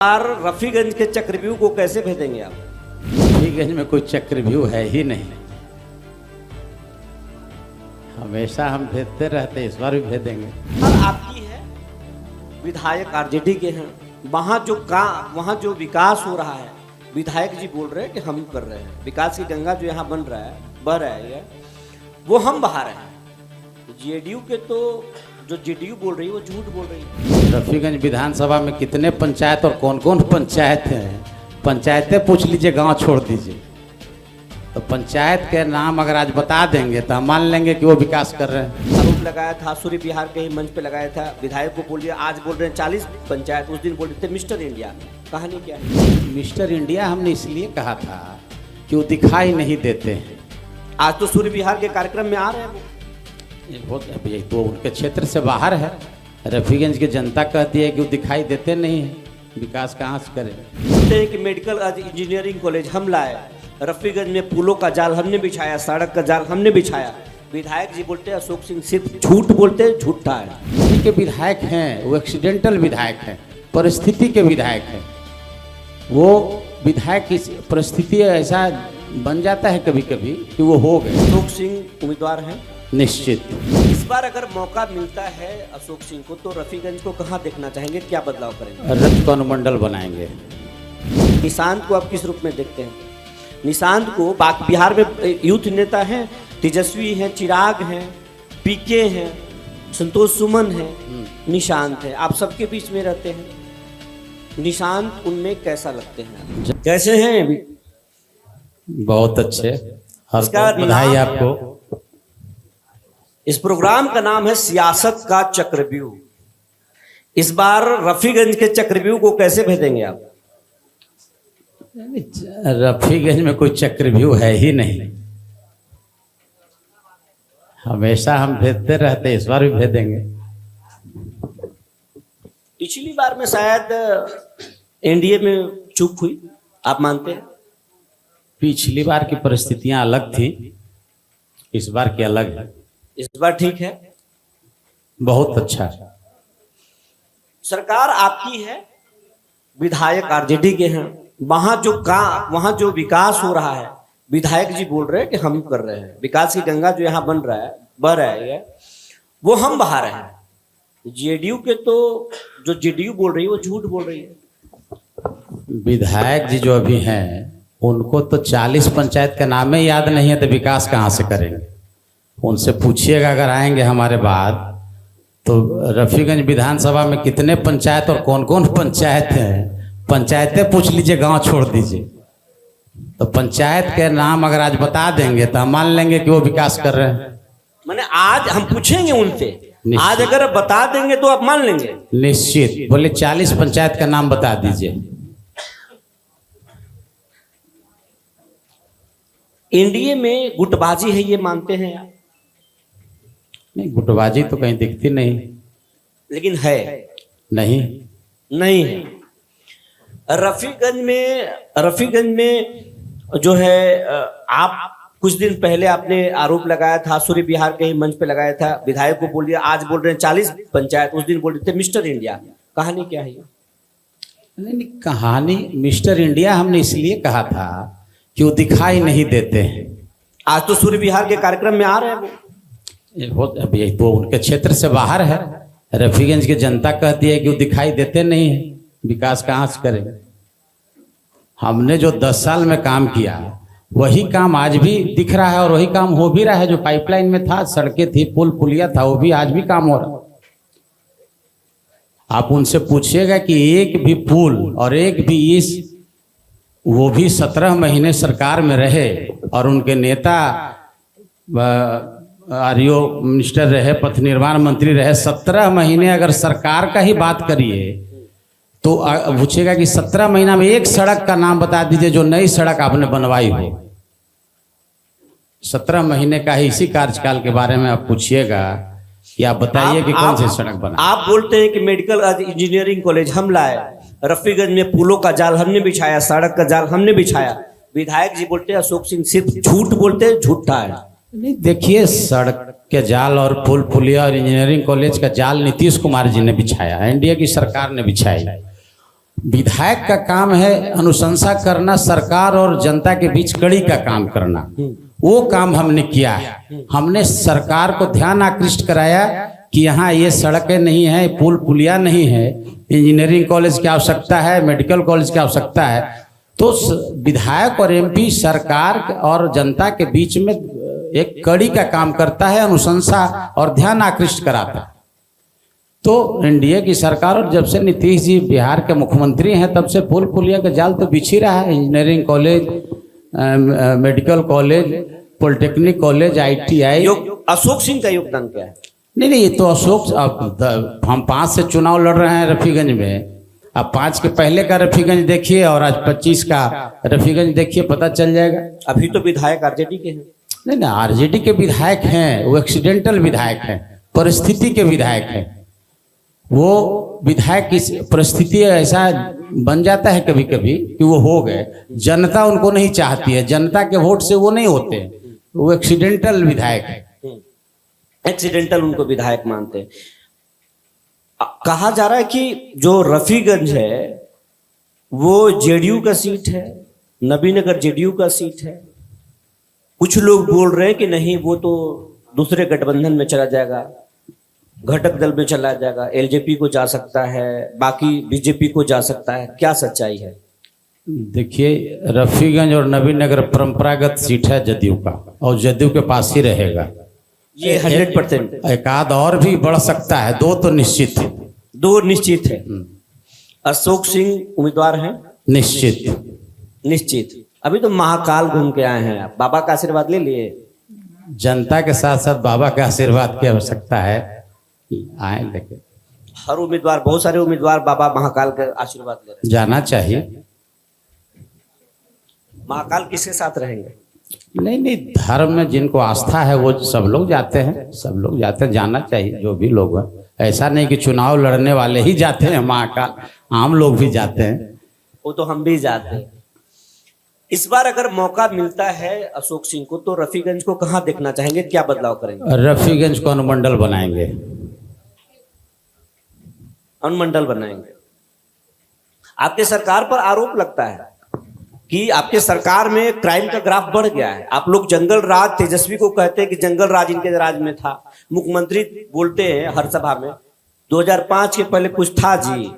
रफीगंज के चक्रव्यूह को कैसे भेजेंगे आप? रफीगंज में कोई चक्रव्यूह है ही नहीं। हमेशा हम भेजते रहते, इस बार भी भेजेंगे। और आपकी है विधायक आरजेडी के हैं, वहाँ जो विकास हो रहा है, विधायक जी बोल रहे हैं कि हम कर रहे हैं विकास की गंगा जो यहाँ बन रहा है, बह रहा है, वो हम बहा रहे हैं। जेडीयू के तो जो जेडीयू बोल रही है वो झूठ बोल रही है। रफीगंज विधानसभा में कितने पंचायत और कौन कौन पंचायत हैं, पंचायतें पूछ लीजिए, गांव छोड़ दीजिए। तो पंचायत के नाम अगर आज बता देंगे तो हम मान लेंगे कि वो विकास कर रहे हैं। आरोप लगाया था, सूर्य बिहार के ही मंच पे लगाया था, विधायक को बोल दिया, आज बोल रहे हैं 40 पंचायत, उस दिन बोल रहे थे मिस्टर इंडिया। कहानी क्या है? मिस्टर इंडिया हमने इसलिए कहा था कि वो दिखाई नहीं देते हैं। आज तो सूर्य बिहार के कार्यक्रम में आ रहे हैं वो। तो उनके क्षेत्र से बाहर है। रफीगंज की जनता कहती है कि वो दिखाई देते नहीं है, विकास कहाँ से करें। बोलते हैं कि मेडिकल इंजीनियरिंग कॉलेज हम लाए, रफीगंज में पुलों का जाल हमने बिछाया, सड़क का जाल हमने बिछाया। विधायक जी बोलते हैं अशोक सिंह सिर्फ झूठ बोलते हैं, झूठा है। के विधायक हैं वो एक्सीडेंटल विधायक हैं, परिस्थिति के विधायक हैं। वो विधायक की परिस्थिति ऐसा बन जाता है कभी कभी कि वो हो गए। अशोक सिंह उम्मीदवार हैं निश्चित। इस बार अगर मौका मिलता है अशोक सिंह को तो रफीगंज को कहाँ देखना चाहेंगे, क्या बदलाव करेंगे? रथ को अनुमंडल बनाएंगे। निशांत को आप किस रूप में देखते हैं? निशांत को बिहार में यूथ नेता हैं, तेजस्वी हैं, चिराग हैं, पीके हैं, संतोष सुमन हैं, निशांत है, आप सबके बीच में रहते हैं। निशांत उनमें कैसा लगते हैं? कैसे हैं अभी? बहुत अच्छे, हर बधाई आपको। इस प्रोग्राम का नाम है सियासत का चक्रव्यूह। इस बार रफीगंज के चक्रव्यूह को कैसे भेजेंगे आप? रफीगंज में कोई चक्रव्यूह है ही नहीं। हमेशा हम भेजते रहते, इस बार भी भेजेंगे। पिछली बार में शायद एनडीए में चूक हुई, आप मानते हैं? पिछली बार की परिस्थितियां अलग थी, इस बार की अलग है। इस बार ठीक है, बहुत अच्छा है। सरकार आपकी है, विधायक आरजेडी के हैं, वहाँ जो विकास हो रहा है, विधायक जी बोल रहे हैं कि हम कर रहे हैं विकास की गंगा जो यहाँ बन रहा है, बह रहा है, वो हम बहा रहे हैं। जेडीयू के तो जो जेडीयू बोल रही है वो झूठ बोल रही है। विधायक जी जो अभी हैं उनको तो 40 पंचायत का नाम ही याद नहीं है, तो विकास कहाँ से करेंगे? उनसे पूछिएगा अगर आएंगे हमारे बाद तो रफीगंज विधानसभा में कितने पंचायत और कौन कौन पंचायत हैं, पंचायतें पूछ लीजिए, गांव छोड़ दीजिए। तो पंचायत के नाम अगर आज बता देंगे तो हम मान लेंगे कि वो विकास कर रहे हैं। माने आज हम पूछेंगे उनसे, आज अगर बता देंगे तो आप मान लेंगे? निश्चित। बोले 40 पंचायत का नाम बता दीजिए। एनडीए में गुटबाजी है, ये मानते हैं आप? नहीं, गुटबाजी तो कहीं दिखती नहीं। लेकिन है? नहीं है। रफीगंज में जो है, आप कुछ दिन पहले आपने आरोप लगाया था, सूर्य बिहार के ही मंच पे लगाया था, विधायक को बोल दिया, आज बोल रहे हैं 40 पंचायत, उस दिन बोल रहे थे मिस्टर इंडिया। कहानी क्या है? नहीं, कहानी मिस्टर इंडिया हमने इसलिए कहा था कि वो दिखाई नहीं देते हैं। आज तो सूर्य बिहार के कार्यक्रम में आ रहे हैं वो। तो उनके क्षेत्र से बाहर है। रफीगंज की जनता कहती है कि वो दिखाई देते नहीं है, विकास कहाँ से करें। हमने जो 10 साल में काम किया वही काम आज भी दिख रहा है, और वही काम हो भी रहा है। जो पाइपलाइन में था, सड़कें थी, पुल पुलिया था, वो भी आज भी काम हो रहा है। आप उनसे पूछिएगा कि एक भी पुल और एक भी वो भी 17 महीने सरकार में रहे, और उनके नेता आरओ मिनिस्टर रहे, पथ निर्माण मंत्री रहे, 17 महीने अगर सरकार का ही बात करिए तो पूछेगा कि 17 महीना में एक सड़क का नाम बता दीजिए जो नई सड़क आपने बनवाई हो। 17 महीने का ही इसी कार्यकाल के बारे में आप पूछिएगा कि आप बताइए कि कौन सी सड़क बना। आप बोलते हैं कि मेडिकल इंजीनियरिंग कॉलेज हम लाए, रफीगंज में पुलों का जाल हमने बिछाया, सड़क का जाल हमने बिछाया। विधायक जी बोलते हैं अशोक सिंह सिर्फ झूठ बोलते हैं, झूठा है। नहीं, देखिए, सड़क के जाल और पुल पुलिया और इंजीनियरिंग कॉलेज का जाल नीतीश कुमार जी ने बिछाया, एनडीए की सरकार ने बिछाई। विधायक का काम है अनुशंसा करना, सरकार और जनता के बीच कड़ी का काम करना। वो काम हमने किया है। हमने सरकार को ध्यान आकृष्ट कराया कि यहाँ ये सड़कें नहीं है, पुल पुलिया नहीं है, इंजीनियरिंग कॉलेज की आवश्यकता है, मेडिकल कॉलेज की आवश्यकता है। तो विधायक और एमपी सरकार और जनता के बीच में एक कड़ी का काम करता है, अनुशंसा और ध्यान आकृष्ट कराता है। तो एनडीए की सरकार और जब से नीतीश जी बिहार के मुख्यमंत्री हैं तब से पुल पुलिया का जाल तो बिछ ही रहा है। Engineering college, medical college, polytechnic college, ITI। Ashok Singh का योगदान क्या है? नहीं, ये तो अशोक, अब हम 5 से चुनाव लड़ रहे हैं रफीगंज में। अब 5 के पहले का रफीगंज देखिए और आज 25 का रफीगंज देखिए, पता चल जाएगा। अभी तो विधायक आरजेडी के हैं। नहीं, आरजेडी के विधायक हैं, वो एक्सीडेंटल विधायक हैं, परिस्थिति के विधायक हैं। वो विधायक की परिस्थिति ऐसा बन जाता है कभी कभी कि वो हो गए, जनता उनको नहीं चाहती है, जनता के वोट से वो नहीं होते, वो एक्सीडेंटल विधायक है। एक्सीडेंटल उनको विधायक मानते हैं। कहा जा रहा है कि जो रफीगंज है वो जेडीयू का सीट है, नबीनगर जेडीयू का सीट है। कुछ लोग बोल रहे हैं कि नहीं, वो तो दूसरे गठबंधन में चला जाएगा, घटक दल में चला जाएगा, एलजेपी को जा सकता है, बाकी बीजेपी को जा सकता है। क्या सच्चाई है? देखिए, रफीगंज और नबीनगर परंपरागत सीट है जदयू का, और जदयू के पास ही रहेगा। ये 100%। एक आध और भी बढ़ सकता है, 2 तो निश्चित है। 2 निश्चित है। अशोक सिंह उम्मीदवार हैं? निश्चित। अभी तो महाकाल घूम के आए हैं आप, बाबा का आशीर्वाद ले लिए? जनता के साथ साथ बाबा का आशीर्वाद की आवश्यकता है, आए लेके। हर उम्मीदवार, बहुत सारे उम्मीदवार बाबा महाकाल का आशीर्वाद ले रहे हैं। जाना चाहिए। महाकाल किसके साथ रहेंगे? नहीं, धर्म में जिनको आस्था है वो सब लोग जाते हैं, जाना चाहिए जो भी लोग हैं। ऐसा नहीं कि चुनाव लड़ने वाले ही जाते हैं महाकाल, आम लोग भी जाते हैं। वो तो हम भी जाते हैं। इस बार अगर मौका मिलता है अशोक सिंह को तो रफीगंज को कहाँ देखना चाहेंगे, क्या बदलाव करेंगे? रफीगंज को अनुमंडल बनाएंगे। अनुमंडल बनाएंगे। आपके सरकार पर आरोप लगता है कि आपके सरकार में क्राइम का ग्राफ बढ़ गया है। आप लोग जंगल राज, तेजस्वी को कहते हैं कि जंगल राज इनके राज में था। मुख्यमंत्री बोलते हैं हर सभा में 2005 के पहले कुछ था जी,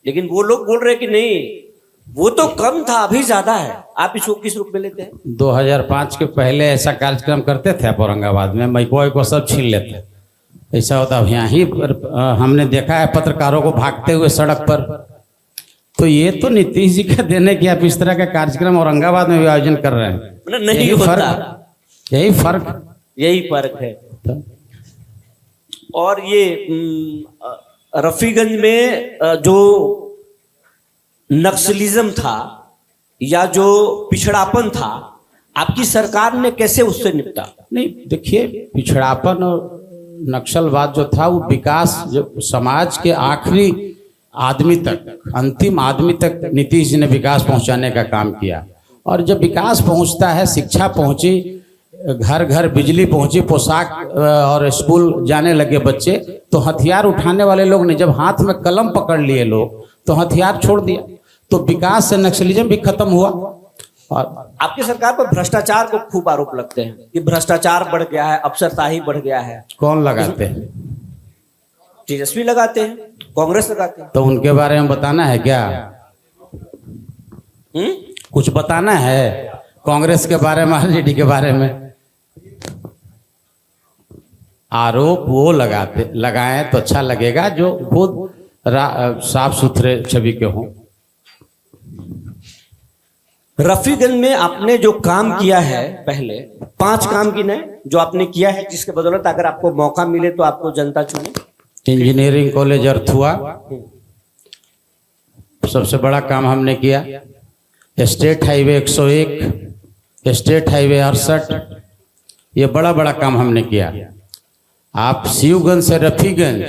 लेकिन वो लोग बोल रहे हैं कि नहीं, वो तो कम था, अभी ज्यादा है। आप इसको किस रूप में लेते हैं? 2005 के पहले ऐसा कार्यक्रम करते थे आप औरंगाबाद में, मैको को सब छीन लेते, ऐसा होता। अब यहाँ ही हमने देखा है पत्रकारों को भागते हुए सड़क पर। तो ये तो नीतीश जी का देने की आप इस तरह का कार्यक्रम औरंगाबाद में भी आयोजन कर रहे हैं। नहीं होता। यही फर्क है। और ये रफीगंज में जो नक्सलिज्म था या जो पिछड़ापन था, आपकी सरकार ने कैसे उससे निपटा? नहीं, देखिए, पिछड़ापन और नक्सलवाद जो था वो विकास, जो समाज के आखिरी आदमी तक, अंतिम आदमी तक नीतीश जी ने विकास पहुंचाने का काम किया। और जब विकास पहुंचता है, शिक्षा पहुंची, घर घर बिजली पहुंची, पोशाक और स्कूल जाने लगे बच्चे, तो हथियार उठाने वाले लोग ने जब हाथ में कलम पकड़ लिए लोग तो हथियार छोड़ दिया, तो विकास से नक्सलिज्म भी खत्म हुआ। और आपकी सरकार पर भ्रष्टाचार को खूब आरोप लगते हैं कि भ्रष्टाचार बढ़ गया है, अफसरशाही बढ़ गया है। कौन लगाते हैं? तेजस्वी लगाते हैं, कांग्रेस लगाते हैं। तो उनके बारे में बताना है क्या? कुछ बताना है कांग्रेस के बारे में, आरजेडी के बारे में? आरोप वो लगाएं तो अच्छा लगेगा जो खुद साफ सुथरे छवि के हों। रफीगंज में आपने जो काम किया है, पहले 5 काम गिने जो आपने किया है, जिसके बदौलत अगर आपको मौका मिले तो आपको जनता चुने। इंजीनियरिंग कॉलेज अर्थुआ सबसे बड़ा काम हमने किया। स्टेट हाईवे 101, स्टेट हाईवे 68, ये बड़ा बड़ा काम हमने किया। आप शिवगंज से रफीगंज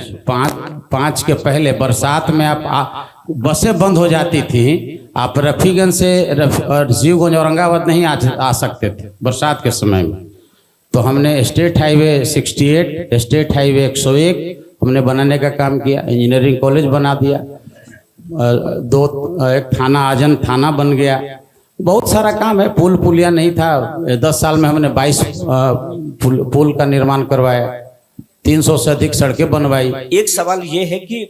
5 के पहले बरसात में आप बसें बंद हो जाती थी, आप रफीगंज से और शिवगंज औरंगाबाद नहीं आ सकते थे बरसात के समय में। तो हमने स्टेट हाईवे 68, स्टेट हाईवे 101 हमने बनाने का काम किया। इंजीनियरिंग कॉलेज बना दिया। एक थाना आजन थाना बन गया। बहुत सारा काम है। पुल पुलिया नहीं था, 10 साल में हमने 22 पुल का निर्माण करवाया, 300 से अधिक सड़कें बनवाई। एक सवाल ये है कि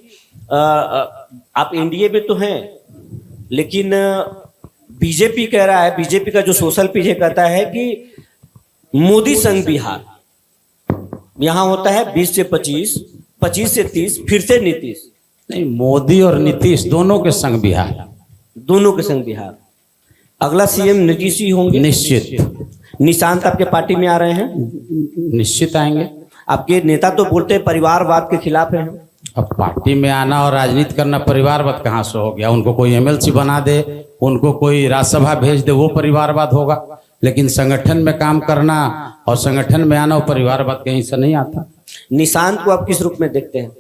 आप एनडीए में तो हैं, लेकिन बीजेपी कह रहा है, बीजेपी का जो सोशल पीछे कहता है कि मोदी संग बिहार यहां होता है 20 से 25, 25 से 30, फिर से नीतीश। नहीं, मोदी और नीतीश दोनों के संग बिहार, दोनों के संग बिहार। अगला सीएम नीतीश ही होंगे निश्चित। निशांत आपके पार्टी में आ रहे हैं? निश्चित आएंगे। आपके नेता तो बोलते हैं परिवारवाद के खिलाफ हैं। अब पार्टी में आना और राजनीति करना परिवारवाद कहाँ से हो गया? उनको कोई एमएलसी बना दे, उनको कोई राज्यसभा भेज दे, वो परिवारवाद होगा। लेकिन संगठन में काम करना और संगठन में आना, वो परिवारवाद कहीं से नहीं आता। निशांत को आप किस रूप में देखते हैं?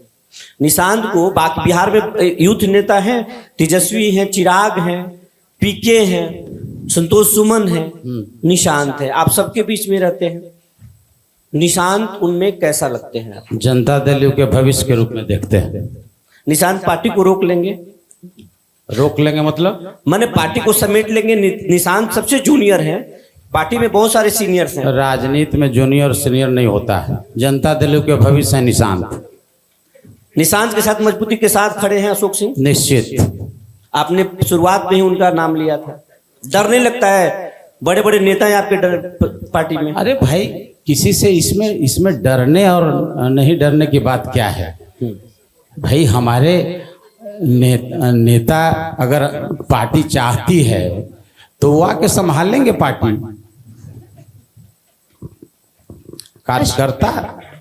निशांत को बाकी बिहार में यूथ नेता हैं, तेजस्वी हैं, चिराग हैं, पीके हैं, संतोष सुमन है, निशांत है, आप सबके बीच में रहते हैं। निशांत उनमें कैसा लगते हैं? जनता दल के भविष्य के रूप में देखते हैं। निशांत पार्टी को रोक लेंगे? रोक लेंगे मतलब? माने पार्टी को समेट लेंगे। निशांत सबसे जूनियर है, पार्टी में बहुत सारे सीनियर्स हैं। राजनीति में जूनियर सीनियर नहीं होता है। जनता दल के भविष्य है निशांत। निशांत के साथ मजबूती के साथ खड़े हैं अशोक सिंह? निश्चित। आपने शुरुआत में ही उनका नाम लिया था। डर नहीं लगता है? बड़े बड़े नेता हैं आपके पार्टी में। अरे भाई, किसी से इसमें डरने और नहीं डरने की बात क्या है भाई? हमारे नेता अगर पार्टी चाहती है तो वो आके संभाल लेंगे पार्टी। कार्यकर्ता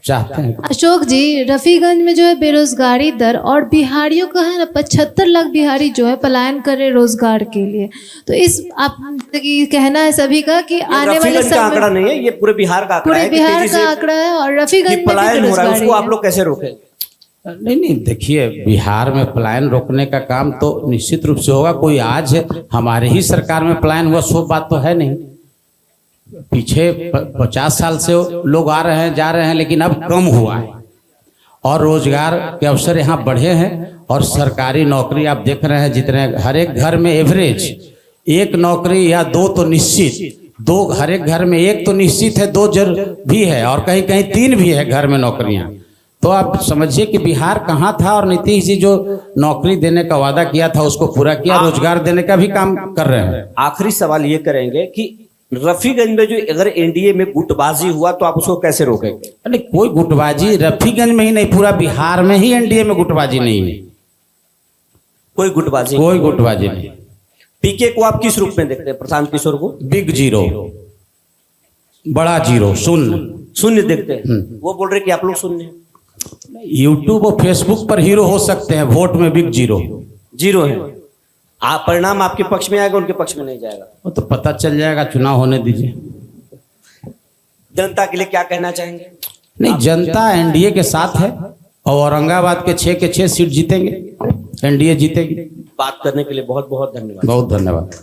चाहते हैं। अशोक जी, रफीगंज में जो है बेरोजगारी दर और बिहारियों का है ना 75 लाख बिहारी जो है पलायन कर रहे रोजगार के लिए। तो इस आप कहना है सभी का कि आने वाले समय का आंकड़ा नहीं है, ये पूरे बिहार का आंकड़ा है। पूरे बिहार का आंकड़ा है और रफीगंज में पलायन हो रहा है, उसको आप है। लोग कैसे रोकें? नहीं, देखिए, बिहार में पलायन रोकने का काम तो निश्चित रूप से होगा। कोई आज हमारे ही सरकार में पलायन हुआ सो बात तो है नहीं। पीछे 50 साल से लोग आ रहे हैं, जा रहे हैं, लेकिन अब कम हुआ है और रोजगार के अवसर यहाँ बढ़े हैं। और सरकारी नौकरी आप देख रहे हैं, जितने हर एक घर में एवरेज एक नौकरी या दो तो निश्चित, दो हर एक घर में एक तो निश्चित है, दो भी है और कहीं कहीं 3 भी है घर में नौकरियां। तो आप समझिए कि बिहार कहाँ था। और नीतीश जी जो नौकरी देने का वादा किया था उसको पूरा किया, रोजगार देने का भी काम कर रहे हैं। आखिरी सवाल ये करेंगे कि रफीगंज में जो अगर एनडीए में गुटबाजी हुआ तो आप उसको कैसे रोकेंगे? अरे कोई गुटबाजी रफीगंज में ही नहीं, पूरा बिहार में ही एनडीए में गुटबाजी नहीं है। कोई गुटबाजी, कोई गुटबाजी नहीं। पीके को आप किस रूप में देखते हैं? प्रशांत किशोर को बिग जीरो, बड़ा जीरो, शून्य देखते हैं। वो बोल रहे कि आप लोग शून्य हैं। यूट्यूब और फेसबुक पर हीरो हो सकते हैं, वोट में बिग जीरो है। आप परिणाम आपके पक्ष में आएगा, उनके पक्ष में नहीं जाएगा। वो तो पता चल जाएगा, चुनाव होने दीजिए। जनता के लिए क्या कहना चाहेंगे? नहीं, जनता एनडीए के साथ है और औरंगाबाद के 6 के 6 सीट जीतेंगे, एनडीए जीतेगी। बात करने के लिए बहुत बहुत धन्यवाद। बहुत धन्यवाद।